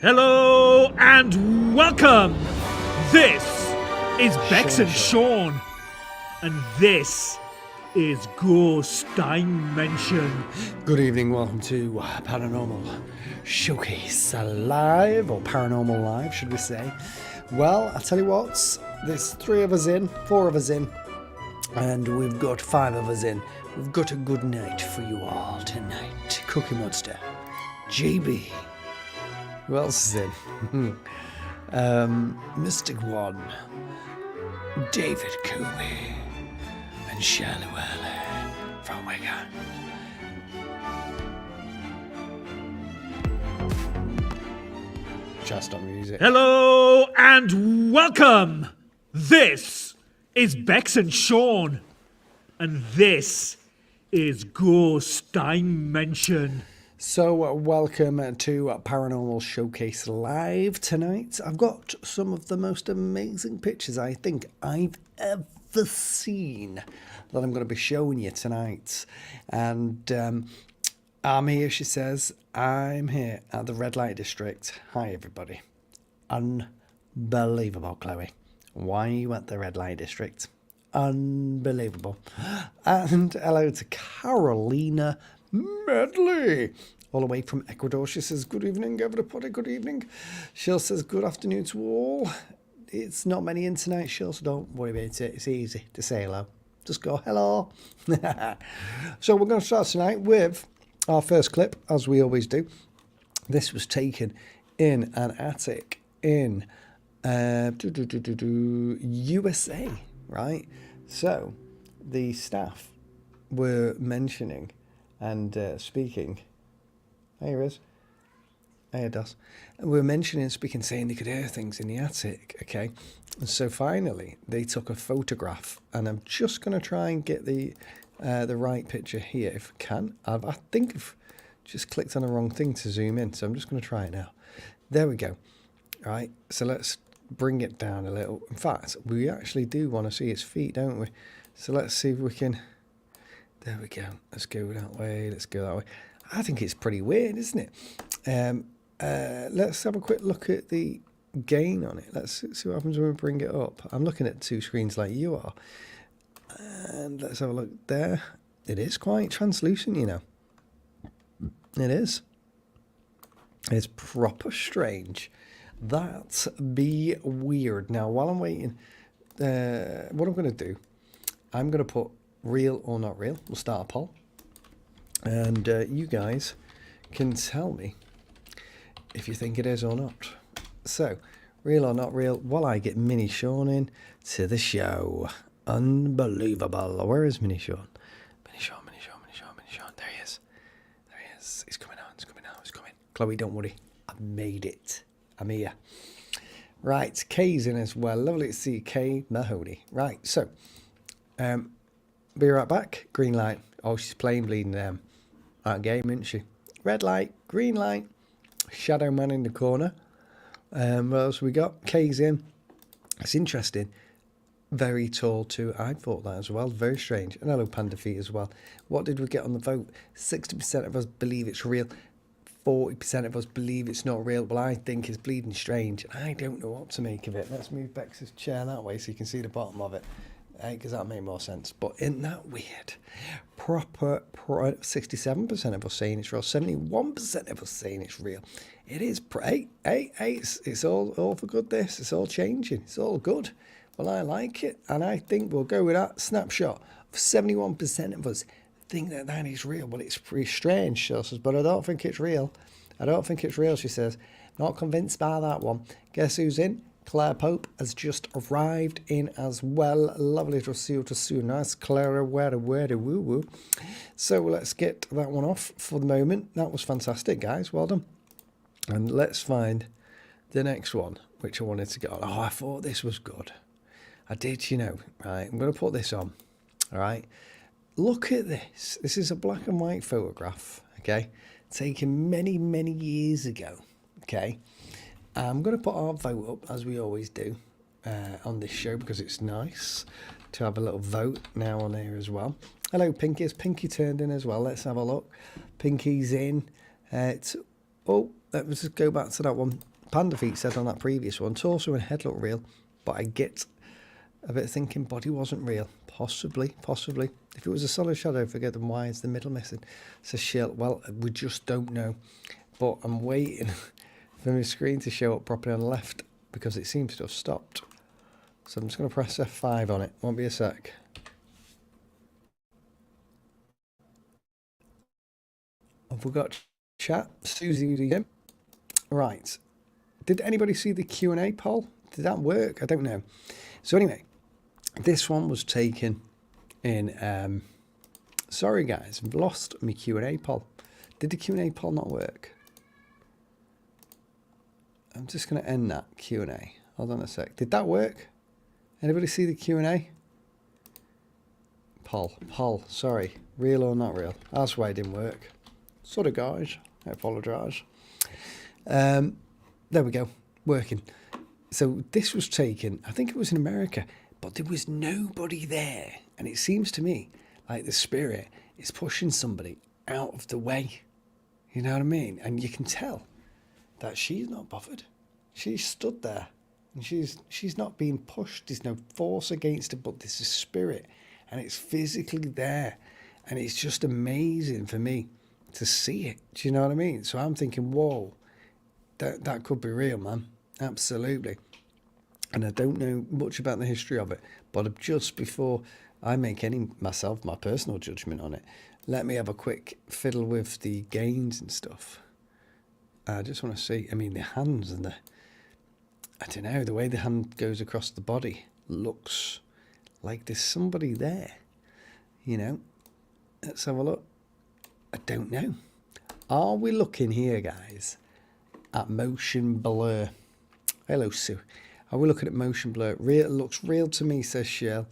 Hello and welcome! This is Bex and Sean, and this is Ghost Dimension. Good evening, welcome to Paranormal Showcase Live, or Paranormal Live, should we say. Well, I'll tell you what, there's 4 of us in, and we've got 5 of us in. We've got a good night for you all tonight. Cookie Monster, JB. Who else is in? Mystic One, David Cooley, and Shirley Whirley from Wigan. Just on music. Hello and welcome! This is Bex and Sean, and this is Ghost Dimension. So, welcome to Paranormal Showcase Live tonight. I've got some of the most amazing pictures I think I've ever seen that I'm going to be showing you tonight. And I'm here, she says. I'm here at the Red Light District. Hi, everybody. Unbelievable, Chloe. Why are you at the Red Light District? Unbelievable. And hello to Carolina Medley, all the way from Ecuador. She says, good evening, everybody, good evening. Sheila says, good afternoon to all. It's not many in tonight, Sheila, so don't worry about it. It's easy to say hello. Just go, hello. So we're going to start tonight with our first clip, as we always do. This was taken in an attic in USA, right? So the staff were mentioning and speaking. Here it is. Here it does. We're mentioning, speaking, saying they could hear things in the attic, okay? And so finally, they took a photograph, and I'm just going to try and get the right picture here, if I can. I think I've just clicked on the wrong thing to zoom in, so I'm just going to try it now. There we go. All right, so let's bring it down a little. In fact, we actually do want to see its feet, don't we? So let's see if we can... There we go. Let's go that way. Let's go that way. I think it's pretty weird, isn't it? Let's have a quick look at the gain on it. Let's see what happens when we bring it up. I'm looking at 2 screens like you are. And let's have a look there. It is quite translucent, you know. It is. It's proper strange. That's be weird. Now, while I'm waiting, what I'm going to do, I'm going to put real or not real. We'll start a poll. And you guys can tell me if you think it is or not. So, real or not real, while I get Mini Sean in to the show. Unbelievable. Where is Mini Sean? Mini Sean. There he is. He's coming on. He's coming. Chloe, don't worry. I've made it. I'm here. Right, Kay's in as well. Lovely to see Kay Mahoney. Right, so, be right back. Green light. Oh, she's playing bleeding that game, isn't she? Red light, green light, shadow man in the corner. What else we got? Kay's in. It's interesting. Very tall too. I thought that as well. Very strange. And hello, Panda Feet as well. What did we get on the vote? 60% of us believe it's real. 40% of us believe it's not real. Well, I think it's bleeding strange. I don't know what to make of it. Let's move Bex's chair that way so you can see the bottom of it. Because that made more sense. But isn't that weird? Proper 67% of us saying it's real. 71% of us saying it's real. It is. It's all for good, this. It's all changing. It's all good. Well, I like it. And I think we'll go with that snapshot. 71% of us think that is real. Well, it's pretty strange, she says. But I don't think it's real. She says. Not convinced by that one. Guess who's in? Claire Pope has just arrived in as well. Lovely to see you soon. Nice, Clara, where woo woo. So let's get that one off for the moment. That was fantastic, guys. Well done. And let's find the next one, which I wanted to get on. Oh, I thought this was good. I did, you know. Right, I'm going to put this on. All right. Look at this. This is a black and white photograph, okay, taken many, many years ago, okay. I'm going to put our vote up, as we always do, on this show, because it's nice to have a little vote now on here as well. Hello, Pinky. Has Pinky turned in as well? Let's have a look. Pinky's in. Let's just go back to that one. Panda Feet said on that previous one, torso and head look real, but I get a bit thinking body wasn't real. Possibly. If it was a solid shadow figure, then why is the middle missing? Says Shield. Well, we just don't know. But I'm waiting for my screen to show up properly on the left because it seems to have stopped. So I'm just going to press F5 on it. Won't be a sec. Have we got chat? Susie. Right. Did anybody see the Q&A poll? Did that work? I don't know. So anyway, this one was taken in... sorry guys, I've lost my Q&A poll. Did the Q&A poll not work? I'm just going to end that Q&A. Hold on a sec. Did that work? Anybody see the Q&A? Poll, sorry. Real or not real? That's why it didn't work. Sorry guys, I apologise. There we go, working. So this was taken, I think it was in America, but there was nobody there. And it seems to me like the spirit is pushing somebody out of the way. You know what I mean? And you can tell that she's not bothered. She's stood there and she's not being pushed. There's no force against her, but there's a spirit and it's physically there. And it's just amazing for me to see it. Do you know what I mean? So I'm thinking, whoa, that could be real, man. Absolutely. And I don't know much about the history of it, but just before I make my personal judgment on it, let me have a quick fiddle with the gains and stuff. I just want to see, I mean, the hands and I don't know, the way the hand goes across the body looks like there's somebody there, you know. Let's have a look. I don't know. Are we looking here, guys, at motion blur? Hello, Sue. Are we looking at motion blur? Real, looks real to me, says Shell.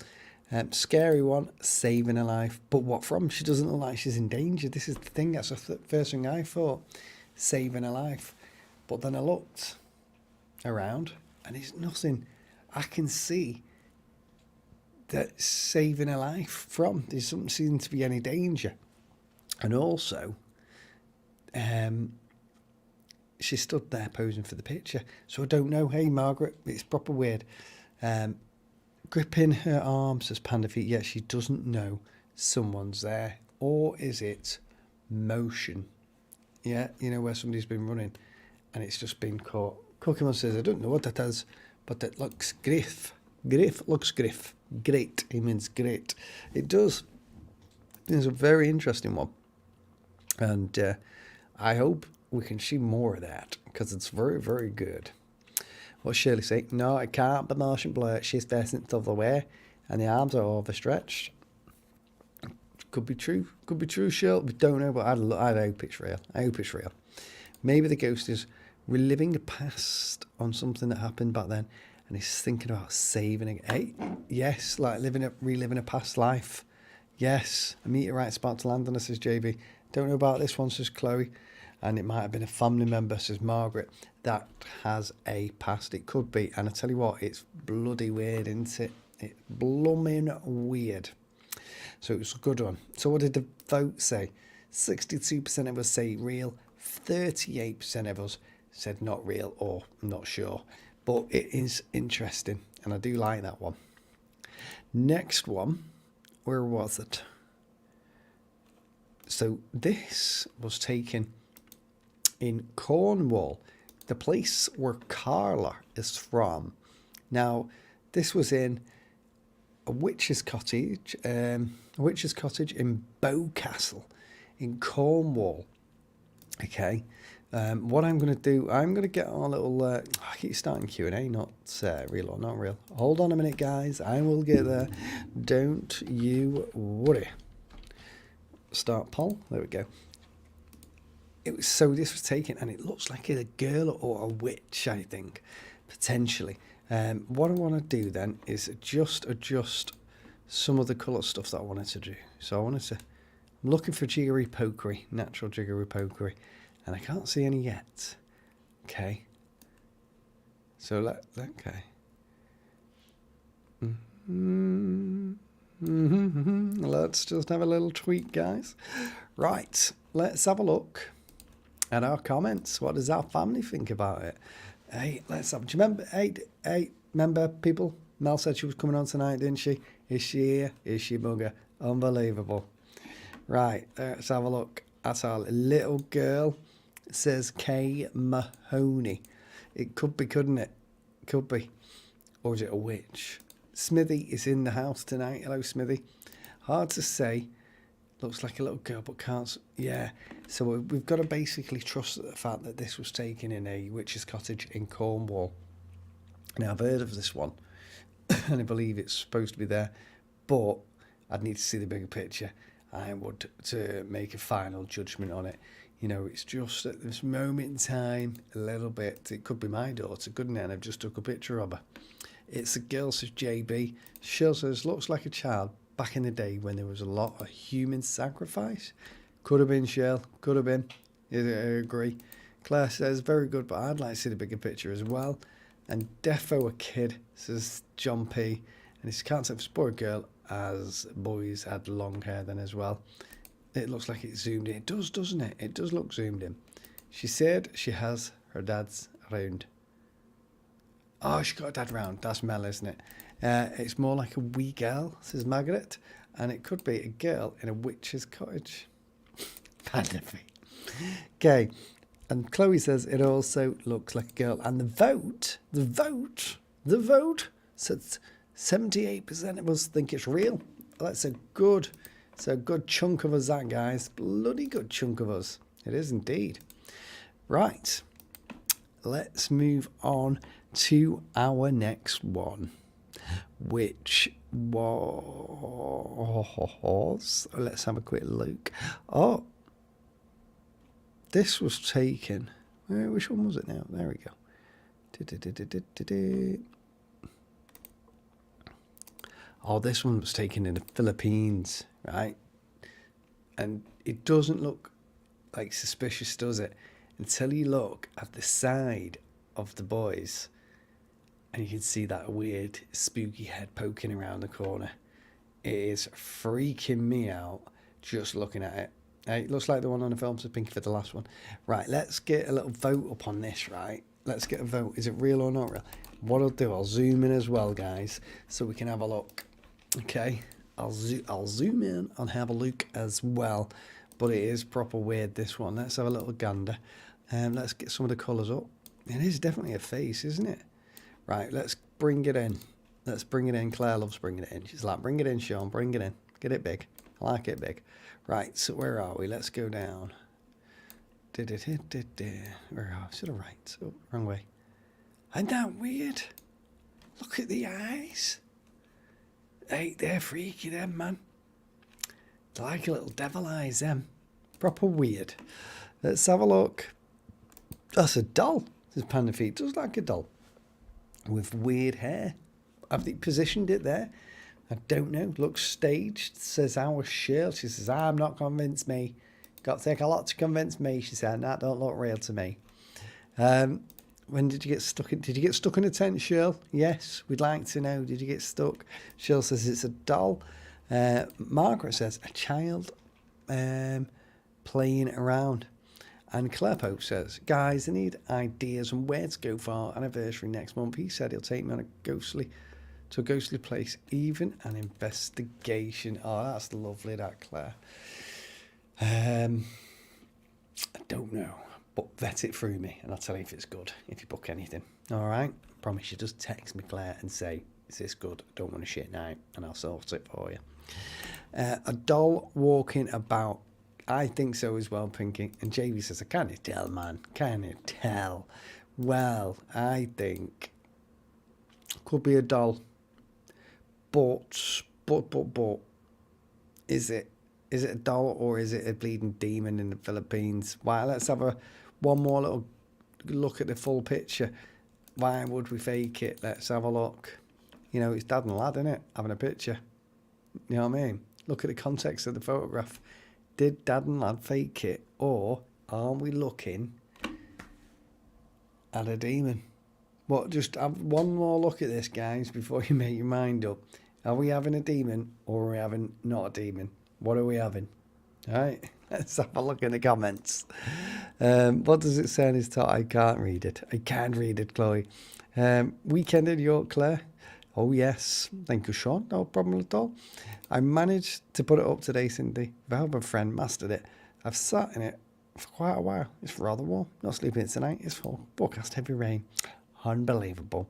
Scary one, saving her life. But what from? She doesn't look like she's in danger. This is the thing. That's the first thing I thought. Saving her life. But then I looked around and there's nothing I can see that's saving her life from. There doesn't seem to be any danger. And also, she stood there posing for the picture. So I don't know. Hey, Margaret, it's proper weird. Gripping her arm, says Panda Feet. Yeah, she doesn't know someone's there. Or is it motion? Yeah, you know, where somebody's been running and it's just been caught. Cookie says, I don't know what that is, but it looks griff. Griff looks griff. Great. He means great. It does. It's a very interesting one. And I hope we can see more of that because it's very, very good. What's Shirley say? No, it can't be motion blur. She's facing it the other way and the arms are overstretched. Could be true. Could be true, Shirley. We don't know, but I'd hope it's real. I hope it's real. Maybe the ghost is reliving the past on something that happened back then and he's thinking about saving it. Hey, yes, like reliving a past life. Yes, a meteorite's about to land on us, says JB. Don't know about this one, says Chloe. And it might have been a family member, says Margaret, that has a past. It could be. And I tell you what, it's bloody weird, isn't it? It's blooming weird. So it was a good one. So what did the vote say? 62% of us say real. 38% of us said not real or not sure. But it is interesting. And I do like that one. Next one. Where was it? So this was taken in Cornwall, the place where Carla is from. Now, this was in a witch's cottage in Bowcastle in Cornwall. Okay, What I'm going to do, I'm going to get our little... I keep starting Q&A, not real or not real. Hold on a minute, guys. I will get there. Don't you worry. Start poll. There we go. This was taken, and it looks like a girl or a witch, I think, potentially. What I want to do then is just adjust some of the colour stuff that I wanted to do. So I'm looking for jiggery pokery, natural jiggery pokery, and I can't see any yet. Okay. So okay. Let's just have a little tweak, guys. Right, let's have a look at our comments. What does our family think about it? Hey, do you remember? Hey, remember people? Mel said she was coming on tonight, didn't she? Is she here? Is she bugger? Unbelievable. Right, let's have a look at our little girl. It says Kay Mahoney. It could be, couldn't it? Could be. Or is it a witch? Smithy is in the house tonight. Hello, Smithy. Hard to say. Looks like a little girl, but can't... Yeah. So we've got to basically trust the fact that this was taken in a witch's cottage in Cornwall. Now, I've heard of this one, and I believe it's supposed to be there, but I'd need to see the bigger picture. I would to make a final judgment on it. You know, it's just at this moment in time, a little bit. It could be my daughter, couldn't it? And I've just took a picture of her. It's a girl, says JB. She says, looks like a child back in the day when there was a lot of human sacrifice. Could have been, Shell. Could have been. I agree. Claire says, very good, but I'd like to see the bigger picture as well. And defo a kid, says John P. And he can't say if it's a boy or girl, as boys had long hair then as well. It looks like it's zoomed in. It does, doesn't it? It does look zoomed in. She said she has her dad's around. Oh, she got her dad round. That's Mel, isn't it? It's more like a wee girl, says Margaret. And it could be a girl in a witch's cottage. Fantasy. Okay. And Chloe says it also looks like a girl. And the vote says 78% of us think it's real. That's a good chunk of us, that, guys. Bloody good chunk of us. It is indeed. Right. Let's move on to our next one, which was... Let's have a quick look. Oh, this was taken... Which one was it now? There we go. Oh, this one was taken in the Philippines, right? And it doesn't look like suspicious, does it? Until you look at the side of the boys and you can see that weird spooky head poking around the corner. It is freaking me out just looking at it. It looks like the one on the film, so Pinky for the last one. Right, let's get a little vote up on this, right? Let's get a vote. Is it real or not real? What I'll do, I'll zoom in as well, guys, so we can have a look. Okay, I'll zoom in and have a look as well. But it is proper weird, this one. Let's have a little gander. Let's get some of the colours up. It is definitely a face, isn't it? Right, let's bring it in. Let's bring it in. Claire loves bringing it in. She's like, bring it in, Sean, bring it in. Get it big. I like it big. Right, so where are we? Let's go down. Where are we? To the right. Oh, wrong way. Isn't that weird? Look at the eyes. Hey, they're freaky, them, man. They're like a little devil eyes, them. Proper weird. Let's have a look. That's a doll. This Panda Feet does like a doll. With weird hair. Have they positioned it there? I don't know. Looks staged. Says our Shirl. She says, I'm not convinced, me. Got to take a lot to convince me. She said, that don't look real to me. When did you get stuck in? Did you get stuck in a tent, Shirl? Yes, we'd like to know. Did you get stuck? Shirl says it's a doll. Margaret says a child playing around. And Claire Pope says, guys, I need ideas on where to go for our anniversary next month. He said he'll take me on a ghostly place, even an investigation. Oh, that's lovely, that, Claire. I don't know, but vet it through me and I'll tell you if it's good, if you book anything. All right? Promise you, just text me, Claire, and say, is this good? I don't want a shit night, and I'll sort it for you. A doll walking about I think so as well, Pinky. And JV says, I can't tell, man. Can you tell? Well, I think could be a doll. But, is it a doll or is it a bleeding demon in the Philippines? Why? Let's have one more little look at the full picture. Why would we fake it? Let's have a look. You know, it's dad and lad, isn't it? Having a picture. You know what I mean? Look at the context of the photograph. Did dad and lad fake it? Or are we looking at a demon? What? Just have one more look at this, guys, before you make your mind up. Are we having a demon or are we having not a demon? What are we having? All right, let's have a look in the comments. What does it say on his top? I can't read it. I can't read it, Chloe. Weekend in York, Claire. Oh, yes. Thank you, Sean. No problem at all. I managed to put it up today, Cindy. The help of a friend mastered it. I've sat in it for quite a while. It's rather warm. Not sleeping tonight. It's forecast heavy rain. Unbelievable.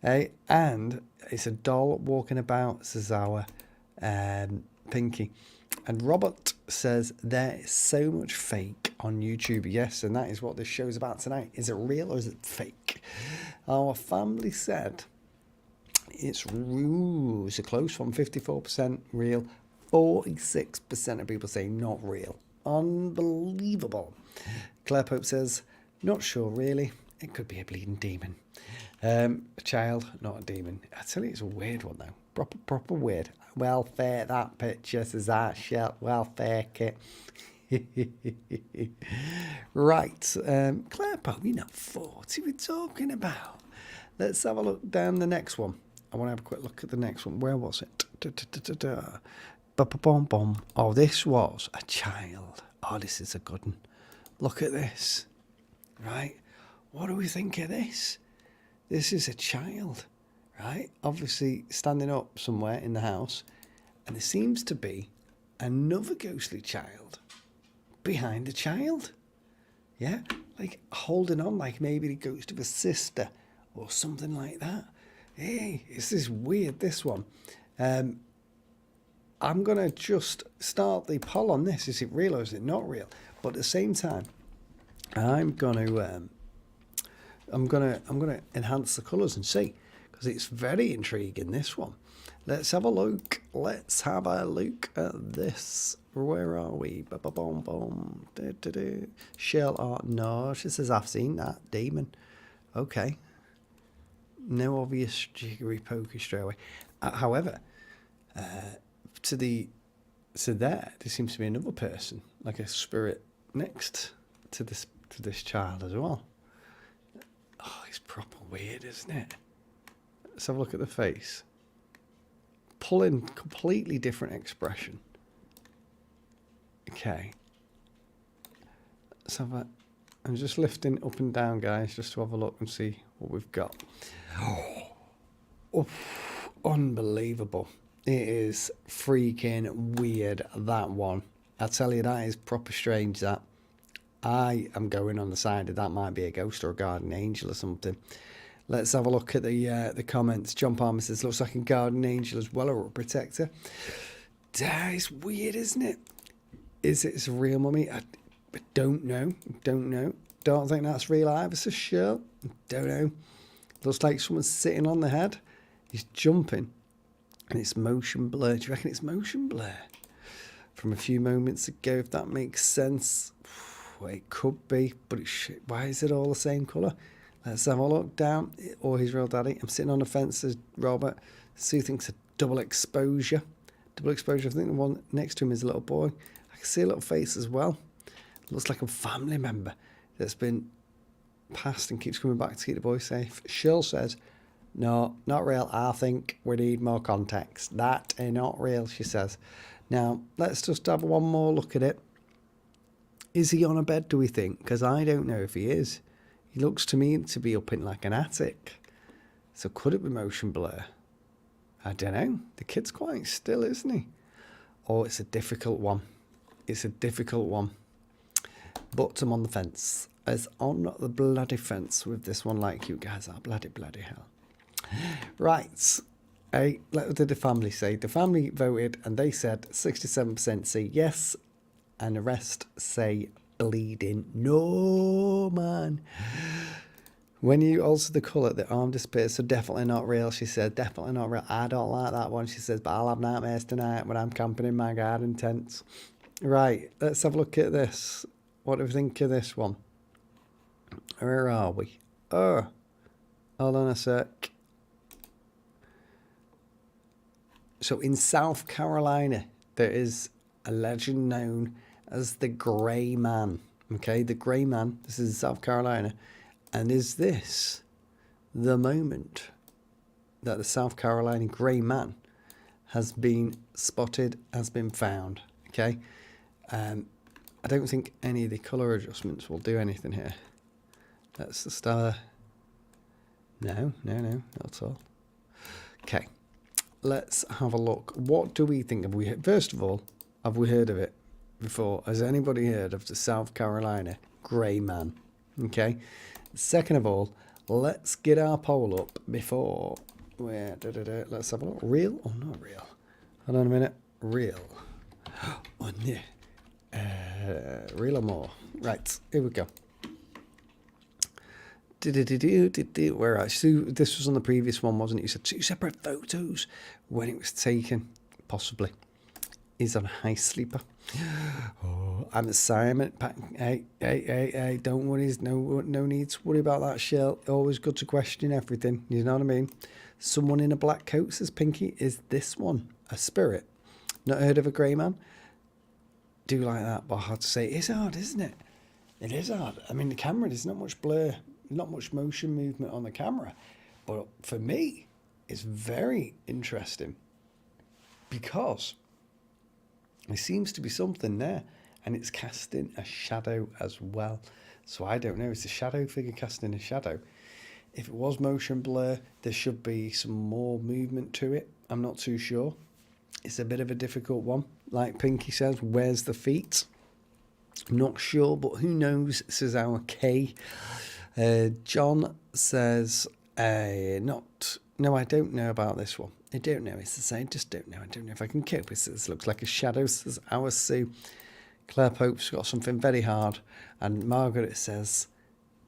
And it's a doll walking about, says our Pinky. And Robert says there is so much fake on YouTube. Yes, and that is what this show's about tonight. Is it real or is it fake? Our family said it's a close one, 54% real, 46% of people say not real. Unbelievable. Claire Pope says, not sure really. It could be a bleeding demon. A child, not a demon. I tell you, it's a weird one though. Proper weird. Well, fair that picture, says that shell. Well, fake it. Right. Claire Pope, you're not 40. We're talking about. Let's have a look down the next one. I want to have a quick look at the next one. Where was it? Oh, this was a child. Oh, this is a good one. Look at this. Right. What do we think of this? This is a child, right? Obviously standing up somewhere in the house. And there seems to be another ghostly child behind the child. Yeah? Like holding on, like maybe the ghost of a sister or something like that. Hey, this is weird, this one. I'm going to just start the poll on this. Is it real or is it not real? But at the same time, I'm going to enhance the colours and see, because it's very intriguing, this one. Let's have a look. Let's have a look at this. Where are we? Boom. Shell art. No, she says I've seen that demon. Okay. No obvious jiggery pokey straight away. However, there seems to be another person, like a spirit next to this child as well. Oh, it's proper weird, isn't it? Let's have a look at the face. Pulling completely different expression. Okay. Let's have a... I'm just lifting up and down, guys, just to have a look and see what we've got. Oh, unbelievable. It is freaking weird, that one. I tell you, that is proper strange, that. I am going on the side of that might be a ghost or a guardian angel or something. Let's have a look at the comments. John Palmer says, looks like a guardian angel as well, or a protector. That is weird, isn't it? Is it a real mummy? I don't know. Don't think that's real either, says Shirl. Don't know. Looks like someone's sitting on the head. He's jumping. And it's motion blur. Do you reckon it's motion blur? From a few moments ago, if that makes sense. Well, it could be, but why is it all the same colour? Let's have a look down. Or his real daddy. I'm sitting on the fence, says Robert. Sue thinks a double exposure. I think the one next to him is a little boy. I can see a little face as well. Looks like a family member that's been passed and keeps coming back to keep the boy safe. Shirl says, no, not real. I think we need more context. That is not real, she says. Now, let's just have one more look at it. Is he on a bed, do we think? Because I don't know if he is. He looks to me to be up in like an attic. So could it be motion blur? I don't know. The kid's quite still, isn't he? Oh, it's a difficult one. But I'm on the fence. As on the bloody fence with this one, like you guys are. Bloody hell. Right. What did the family say? The family voted and they said 67% say yes and the rest say bleeding. No, man. When you alter the colour, the arm disappears, so definitely not real, she said. Definitely not real. I don't like that one, she says, but I'll have nightmares tonight when I'm camping in my garden tent. Right, let's have a look at this. What do we think of this one? Where are we? Oh, hold on a sec. So in South Carolina, there is a legend known as the Grey Man. Okay, the Grey Man. This is in South Carolina. And is this the moment that the South Carolina Grey Man has been spotted, has been found? Okay. I don't think any of the colour adjustments will do anything here. That's the star. No, not at all. Okay. Let's have a look. What do we think? First of all, have we heard of it before? Has anybody heard of the South Carolina Grey Man? Okay. Second of all, let's get our poll up before we're... Let's have a look. Real or not real? Hold on a minute. Real. Oh, yeah. Real or more? Right. Here we go. Where are you? This was on the previous one, wasn't it? You said 2 separate photos when it was taken. Possibly. He's on a high sleeper. Oh, I'm a Simon. Hey, don't worry. No need to worry about that, Shell. Always good to question everything. You know what I mean? Someone in a black coat, says Pinky. Is this one a spirit? Not heard of a Grey Man? Do like that, but hard to say. It's hard, isn't it? It is hard. I mean, the camera, there's not much blur, not much motion movement on the camera. But for me, it's very interesting because there seems to be something there, and it's casting a shadow as well. So I don't know. It's a shadow figure casting a shadow. If it was motion blur, there should be some more movement to it. I'm not too sure. It's a bit of a difficult one. Like Pinky says, where's the feet? Not sure, but who knows, says our K. John says, no, I don't know about this one. I don't know. It's the same. Just don't know. I don't know if I can cope with this. Looks like a shadow, says our Sue. Claire Pope's got something very hard. And Margaret says,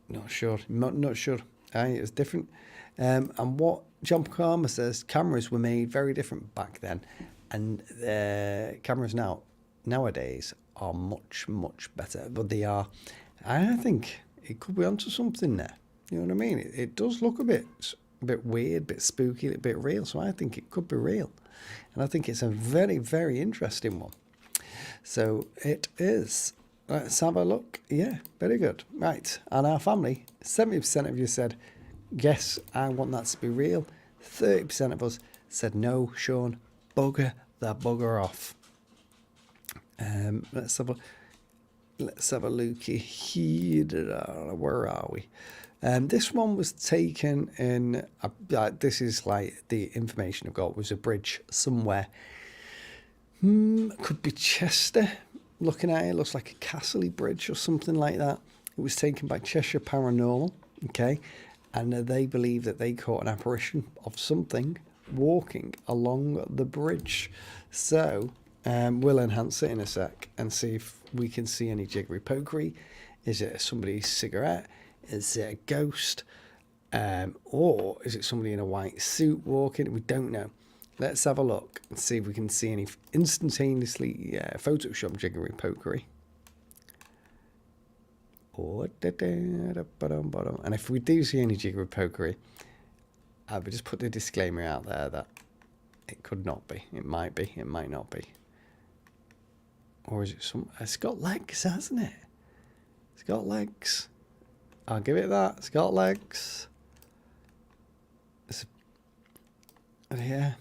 not sure. Not sure. It was different. And what John Palmer says, cameras were made very different back then. And cameras nowadays are much, much better. But they are, I think it could be onto something there. You know what I mean? It does look a bit weird, a bit spooky, a bit real. So I think it could be real. And I think it's a very, very interesting one. So it is. Let's have a look. Yeah, very good. Right. And our family, 70% of you said, yes, I want that to be real. 30% of us said, no, Sean, bugger that bugger off. Let's have a looky here. Where are we? This one was taken in. This is like the information I've got was a bridge somewhere. Could be Chester. Looking at it, looks like a Castle bridge or something like that. It was taken by Cheshire Paranormal. Okay, and they believe that they caught an apparition of something walking along the bridge. So we'll enhance it in a sec and see if we can see any jiggery pokery. Is it somebody's cigarette? Is it a ghost? Or is it somebody in a white suit walking? We don't know. Let's have a look and see if we can see any instantaneously Photoshop jiggery pokery. And if we do see any jiggery pokery, I would just put the disclaimer out there that it could not be. It might be. It might not be. Or is it some... It's got legs, hasn't it? It's got legs. I'll give it that. It's got legs. Yeah.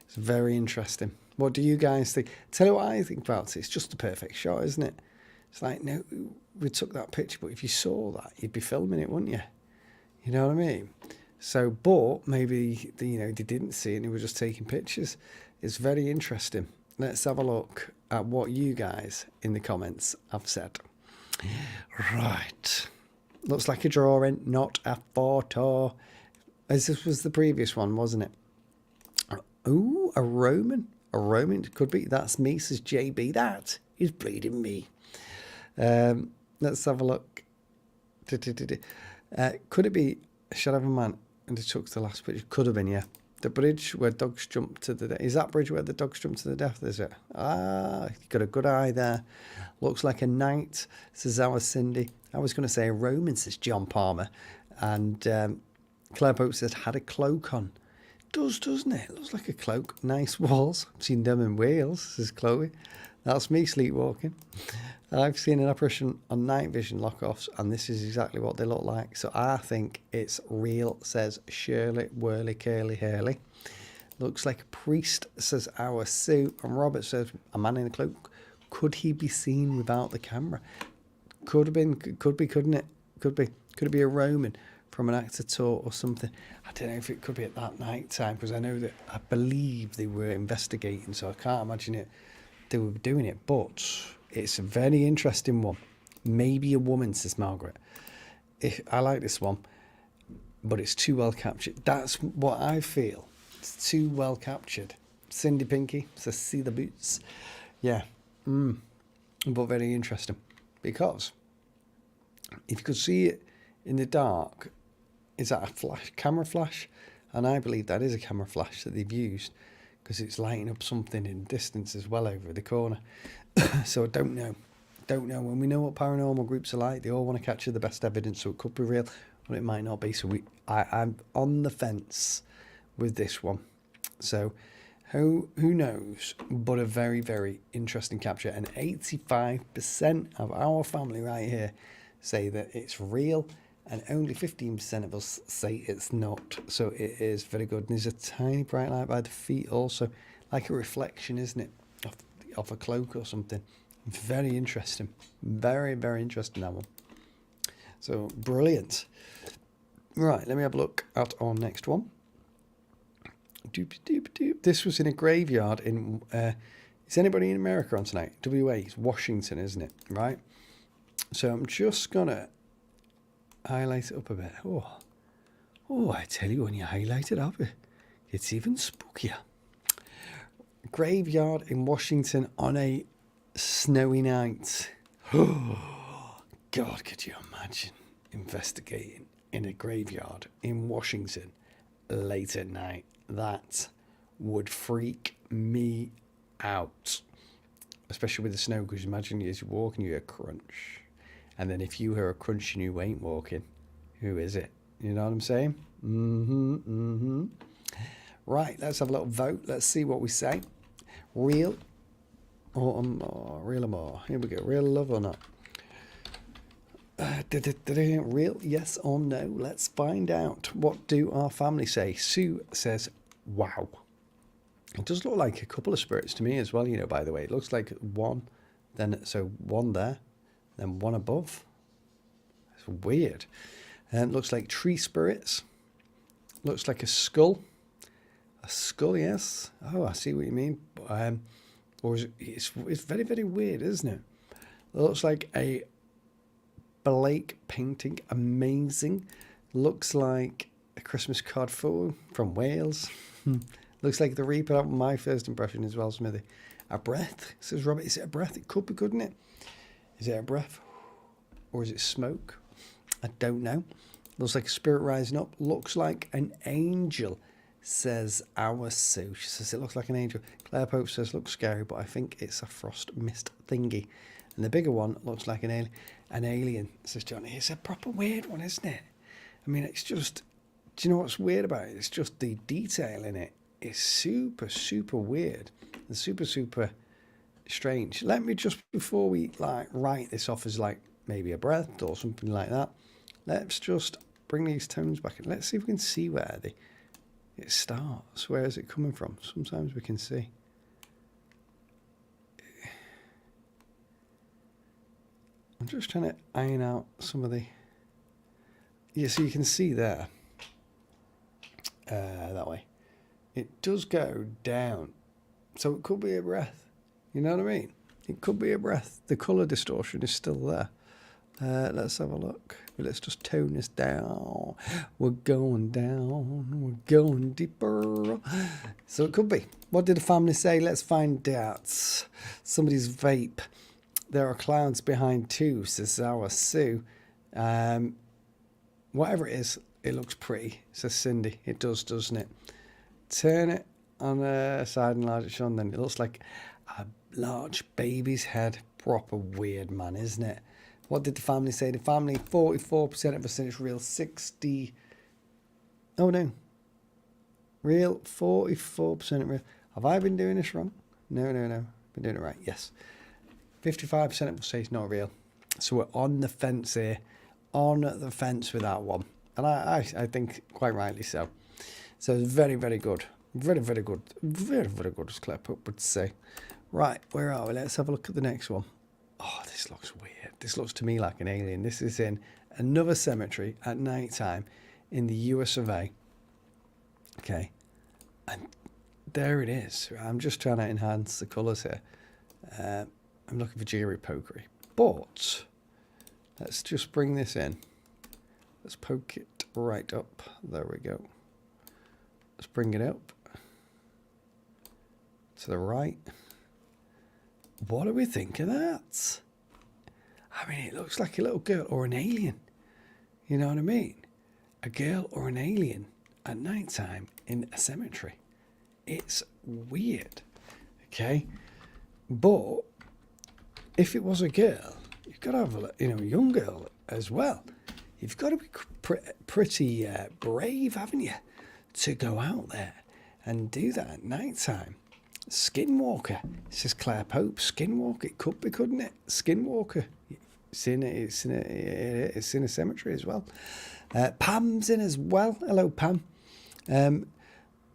It's very interesting. What do you guys think? Tell you what I think about it. It's just a perfect shot, isn't it? It's like, no, we took that picture, but if you saw that, you'd be filming it, wouldn't you? You know what I mean? So, but maybe, they didn't see it and they were just taking pictures. It's very interesting. Let's have a look at what you guys in the comments have said. Right. Looks like a drawing, not a photo. As this was the previous one, wasn't it? Ooh, a Roman. A Roman, it could be. That's me, says JB. That He's bleeding me. Let's have a look. Could it be a shadow of a man? And it took the last picture. Could have been, yeah. The bridge where dogs jump to the death. Is that bridge where the dogs jump to the death? Is it? Ah, you got a good eye there. Looks like a knight, says our Cindy. I was going to say a Roman, says John Palmer. And Claire Pope says, had a cloak on. Does, doesn't it? It looks like a cloak. Nice walls. I've seen them in Wales, says Chloe. That's me sleepwalking. I've seen an apparition on night vision lock-offs, and this is exactly what they look like. So I think it's real, says Shirley Whirly Curly Hurley. Looks like a priest, says our Sue. And Robert says, a man in a cloak. Could he be seen without the camera? Could have been, could be, couldn't it? Could be. Could it be a Roman from an actor tour or something? I don't know if it could be at that night time, because I know that, I believe they were investigating, so I can't imagine it. They were doing it, but it's a very interesting one. Maybe a woman, says Margaret. I like this one, but it's too well captured. That's what I feel. It's too well captured. Cindy Pinky says, see the boots. Yeah, but very interesting, because if you could see it in the dark, is that a flash, camera flash? And I believe that is a camera flash that they've used, because it's lighting up something in distance as well over the corner. So I don't know. When we know what paranormal groups are like, they all want to capture the best evidence, so it could be real, but it might not be. So I'm on the fence with this one. So who knows? But a very, very interesting capture. And 85% of our family right here say that it's real, and only 15% of us say it's not. So it is very good. And there's a tiny bright light by the feet also, like a reflection, isn't it, off a cloak or something. Very interesting. Very, very interesting, that one. So brilliant. Right, let me have a look at our next one. This was in a graveyard in, is anybody in America on tonight? WA, it's Washington, isn't it? Right. So I'm just going to highlight it up a bit. Oh, I tell you, when you highlight it up, it's even spookier. Graveyard in Washington on a snowy night. Oh, God, could you imagine investigating in a graveyard in Washington late at night? That would freak me out. Especially with the snow, because imagine as you're walking, you hear a crunch. And then if you hear a crunch and you ain't walking, who is it? You know what I'm saying? Right, let's have a little vote. Let's see what we say. Real or more? Real or more? Here we go. Real love or not? Real, yes or no? Let's find out. What do our family say? Sue says, wow. It does look like a couple of spirits to me as well, you know, by the way. It looks like one, then so one there, then one above. It's weird. Looks like tree spirits. Looks like a skull. A skull, yes. Oh, I see what you mean. Or is it, it's very, very weird, isn't it? It looks like a Blake painting. Amazing. Looks like a Christmas card photo from Wales. Looks like the Reaper. My first impression as well, Smithy. A breath, says Robert. Is it a breath? It could be, couldn't it? Is it a breath? Or is it smoke? I don't know. Looks like a spirit rising up. Looks like an angel, says our Sue. She says it looks like an angel. Claire Pope says looks scary, but I think it's a frost mist thingy. And the bigger one looks like an alien, says Johnny. It's a proper weird one, isn't it? I mean, it's just, do you know what's weird about it? It's just the detail in it. It's super, super weird and super, super strange. Let me just, before we like write this off as like maybe a breath or something like that, let's just bring these tones back in. Let's see if we can see where it starts. Where is it coming from? Sometimes we can see. I'm just trying to iron out some of the... Yeah, so you can see there. That way. It does go down. So it could be a breath. You know what I mean? It could be a breath. The colour distortion is still there. Let's have a look. Let's just tone this down. We're going down. We're going deeper. So it could be. What did the family say? Let's find out. Somebody's vape. There are clouds behind too, says our Sue. Whatever it is, it looks pretty, says Cindy. It does, doesn't it? Turn it on a side and enlarge it, Sean. Then it looks like a large baby's head. Proper weird, man, isn't it? What did the family say? The family, 44% of us think it's real, 60... Oh, no. Real, 44% real. Have I been doing this wrong? No. Been doing it right, yes. 55% of us say it's not real. So we're on the fence here. On the fence with that one. And I think quite rightly so. So it's very, very good. Very, very good. Very, very good, as Claire Pope would say. Right, where are we? Let's have a look at the next one. Oh, this looks weird. This looks to me like an alien. This is in another cemetery at night time in the US of A. Okay. And there it is. I'm just trying to enhance the colours here. I'm looking for jiggery pokery. But let's just bring this in. Let's poke it right up. There we go. Let's bring it up. To the right. What do we think of that? I mean, it looks like a little girl or an alien. You know what I mean? A girl or an alien at night time in a cemetery. It's weird. Okay? But if it was a girl, you've got to have a young girl as well. You've got to be pretty brave, haven't you? To go out there and do that at night time. Skinwalker, says Claire Pope. Skinwalker, it could be, couldn't it? Skinwalker. It's in a cemetery as well. Pam's in as well. Hello, Pam.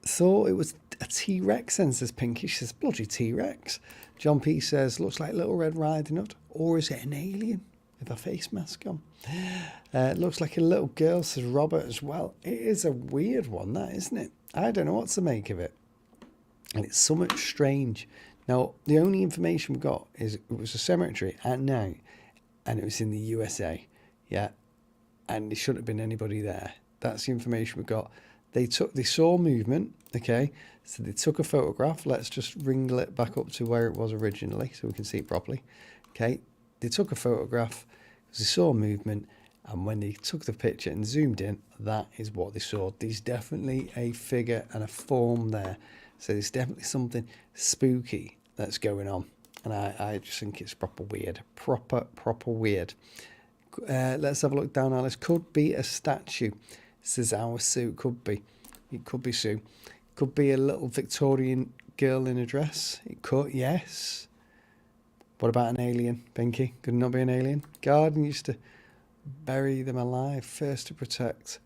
Thought it was a T-Rex, then, says Pinky. She says, bloody T-Rex. John P says, looks like Little Red Riding Hood. Or is it an alien with a face mask on? Looks like a little girl, says Robert as well. It is a weird one, that, isn't it? I don't know what to make of it. And it's somewhat strange. Now, the only information we got is it was a cemetery at night, and it was in the USA, yeah, and there shouldn't have been anybody there. That's the information we got. They saw movement, okay, so they took a photograph. Let's just wrinkle it back up to where it was originally so we can see it properly, okay. They took a photograph because they saw movement, and when they took the picture and zoomed in, that is what they saw. There's definitely a figure and a form there. So there's definitely something spooky that's going on. And I just think it's proper weird. Proper weird. Let's have a look down, Alice. Could be a statue, says our Sue. Could be. It could be Sue. Could be a little Victorian girl in a dress. It could, yes. What about an alien, Pinky? Could it not be an alien? Garden used to bury them alive, first to protect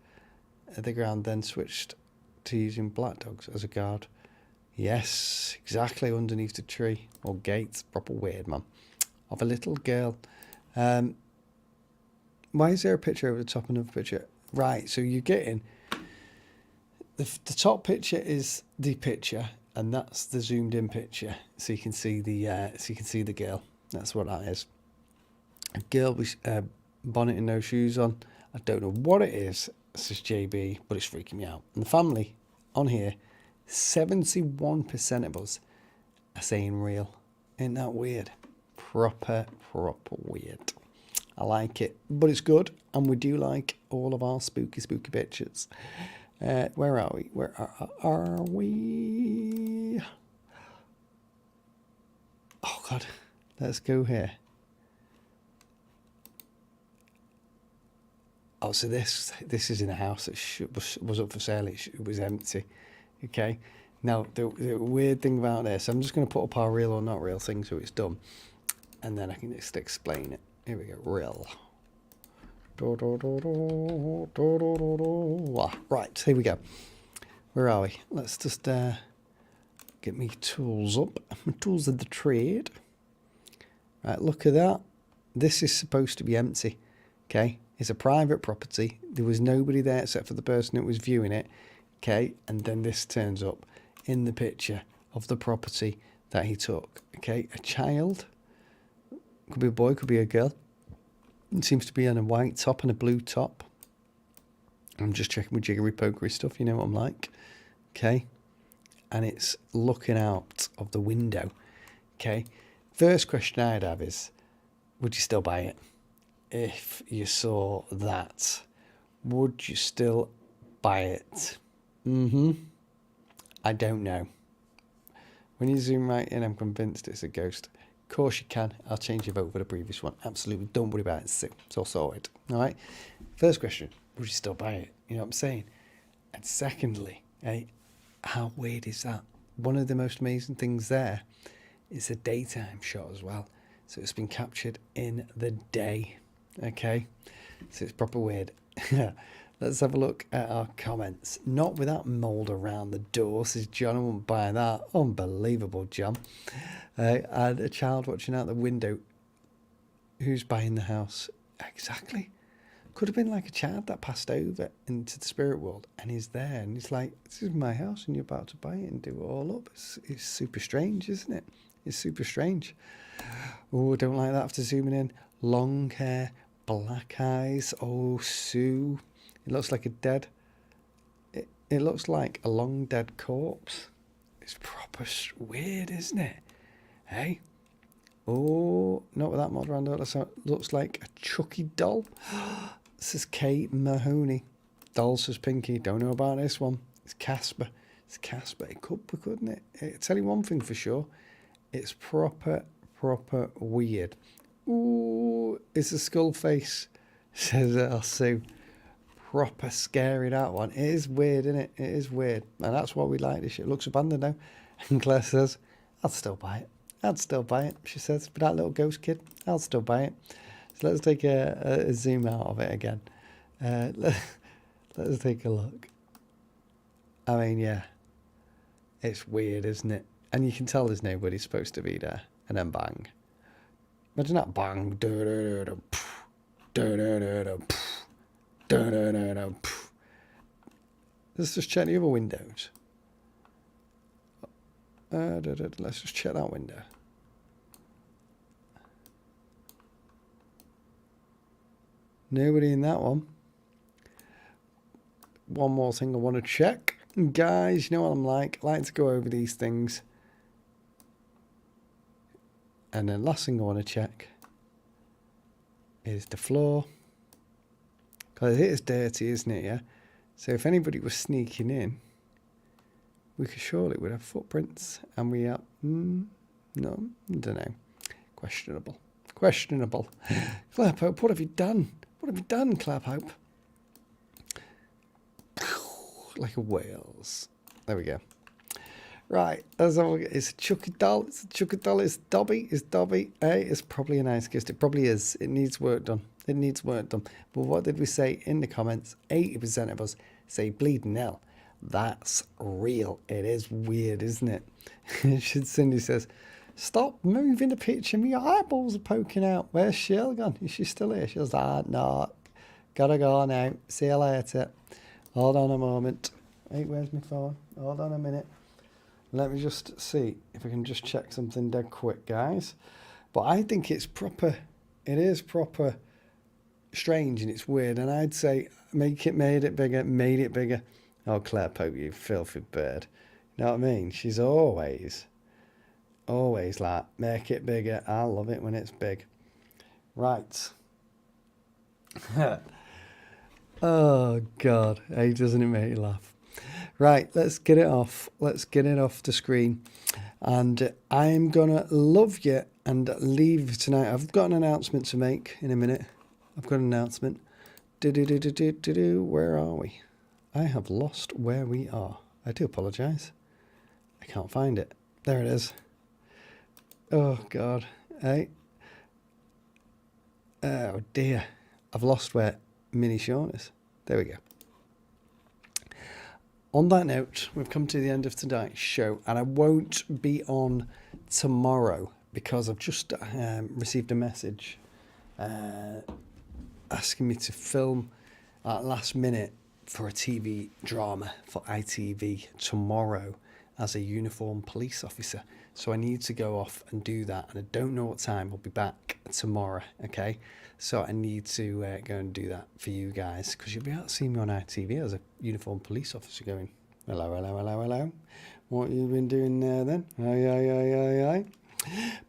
the ground, then switched to using black dogs as a guard. Yes, exactly, underneath the tree or gate. Proper weird, man. Of a little girl. Why is there a picture over the top of another picture? Right, so you're getting the top picture is the picture, and that's the zoomed in picture, so you can see the girl. That's what that is. A girl with bonnet and no shoes on. I don't know what it is, says JB, but it's freaking me out. And the family on here. 71% of us are saying real. Ain't that weird? Proper weird. I like it, but it's good, and we do like all of our spooky pictures. Where are we? Where are we? Oh God, let's go here. Oh, so this is in a house that was up for sale. It was empty. Okay, now the weird thing about this, I'm just going to put up our real or not real thing so it's done, and then I can just explain it. Here we go, real. Right, here we go. Where are we? Let's just get me tools up. My tools of the trade. Right, look at that. This is supposed to be empty. Okay, it's a private property. There was nobody there except for the person that was viewing it. Okay, and then this turns up in the picture of the property that he took. Okay, a child, could be a boy, could be a girl. It seems to be on a white top and a blue top. I'm just checking with jiggery pokery stuff, you know what I'm like. Okay. And it's looking out of the window. Okay. First question I'd have is, would you still buy it? If you saw that, would you still buy it? I don't know. When you zoom right in, I'm convinced it's a ghost. Of course you can. I'll change your vote for the previous one. Absolutely. Don't worry about it, Sue. It's all sorted. All right. First question, would you still buy it? You know what I'm saying? And secondly, how weird is that? One of the most amazing things there is a daytime shot as well. So it's been captured in the day. Okay. So it's proper weird. Let's have a look at our comments. Not without mould around the door, says John. I won't buy that. Unbelievable, John. And a child watching out the window. Who's buying the house? Exactly. Could have been like a child that passed over into the spirit world and he's there and he's like, this is my house and you're about to buy it and do it all up. It's super strange, isn't it? It's super strange. Oh, don't like that after zooming in. Long hair, black eyes. Oh, Sue. It looks like a dead... It looks like a long dead corpse. It's proper weird, isn't it? Hey? Oh, not with that mod around. Looks like a Chucky doll. This is Kate Mahoney. Doll says Pinky. Don't know about this one. It's Casper. It's Casper. It could be, couldn't it? I'll tell you one thing for sure. It's proper weird. Ooh, it's a skull face, says Sue. Proper scary, that one. It is weird, isn't it? It is weird. And that's why we like this shit. It looks abandoned now. And Claire says, I'd still buy it. I'd still buy it, she says. For that little ghost kid, I'll still buy it. So let's take a zoom out of it again. Let's take a look. I mean, yeah. It's weird, isn't it? And you can tell there's nobody supposed to be there. And then bang. Imagine that bang. Let's just check the other windows. Let's just check that window. Nobody in that one. One more thing I want to check. Guys, you know what I'm like? I like to go over these things. And then last thing I want to check is the floor. Because it is dirty, isn't it, yeah? So if anybody was sneaking in, we could surely would have footprints. And we are... no, I don't know. Questionable. Questionable. Claphope, what have you done? What have you done, Claphope? Like a whales. There we go. Right, it's a Chucky doll. It's a Chucky doll. It's Dobby. It's Dobby. Hey, it's probably a nice gift. It probably is. It needs work done. It needs work done. But what did we say in the comments? 80% of us say bleeding hell. That's real. It is weird, isn't it? Cindy says, stop moving the picture. My eyeballs are poking out. Where's Sheila gone? Is she still here? She was like, no, gotta go now. See you later. Hold on a moment. Hey, where's my phone? Hold on a minute. Let me just see if I can just check something dead quick, guys. But I think it's proper. It is proper strange and it's weird. And I'd say made it bigger. Oh, Claire Pope, you filthy bird. You know what I mean? She's always like, make it bigger. I love it when it's big. Right. Oh, God. Hey, doesn't it make you laugh? Right, let's get it off. Let's get it off the screen. And I'm going to love you and leave you tonight. I've got an announcement to make in a minute. I've got an announcement. Where are we? I have lost where we are. I do apologise. I can't find it. There it is. Oh, God. Hey. Oh, dear. I've lost where Mini Sean is. There we go. On that note, we've come to the end of tonight's show, and I won't be on tomorrow because I've just received a message asking me to film at last minute for a TV drama for ITV tomorrow as a uniformed police officer. So I need to go off and do that, and I don't know what time. I'll be back tomorrow, okay? So I need to go and do that for you guys, because you'll be able to see me on ITV as a uniformed police officer going, hello, hello, hello, hello. What you been doing there then? Aye, aye, aye, aye, aye.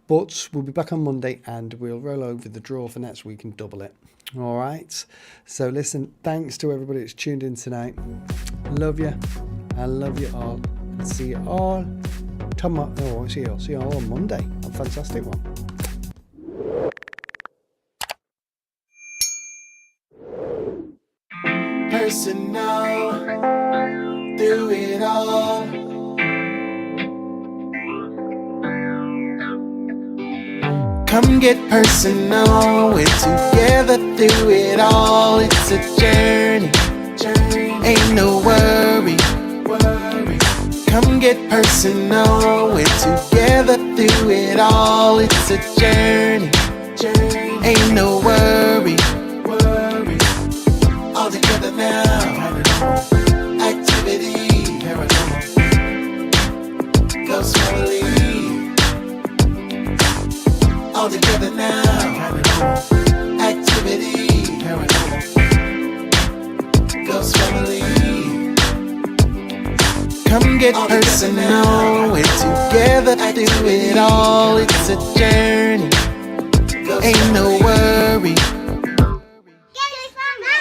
But we'll be back on Monday, and we'll roll over the draw for next week and double it. All right. So listen, thanks to everybody that's tuned in tonight. Love you. I love you all. And see you all tomorrow. Oh, see you all on Monday. A fantastic one. Personal, through it all. Come get personal, we're together through it all. It's a journey, ain't no worry. Come get personal, we're together through it all. It's a journey, ain't no worry. All together now, activity, go slowly. All together now, activity, go slowly. Come get personal, we're together through it all. It's a journey, ain't no worry.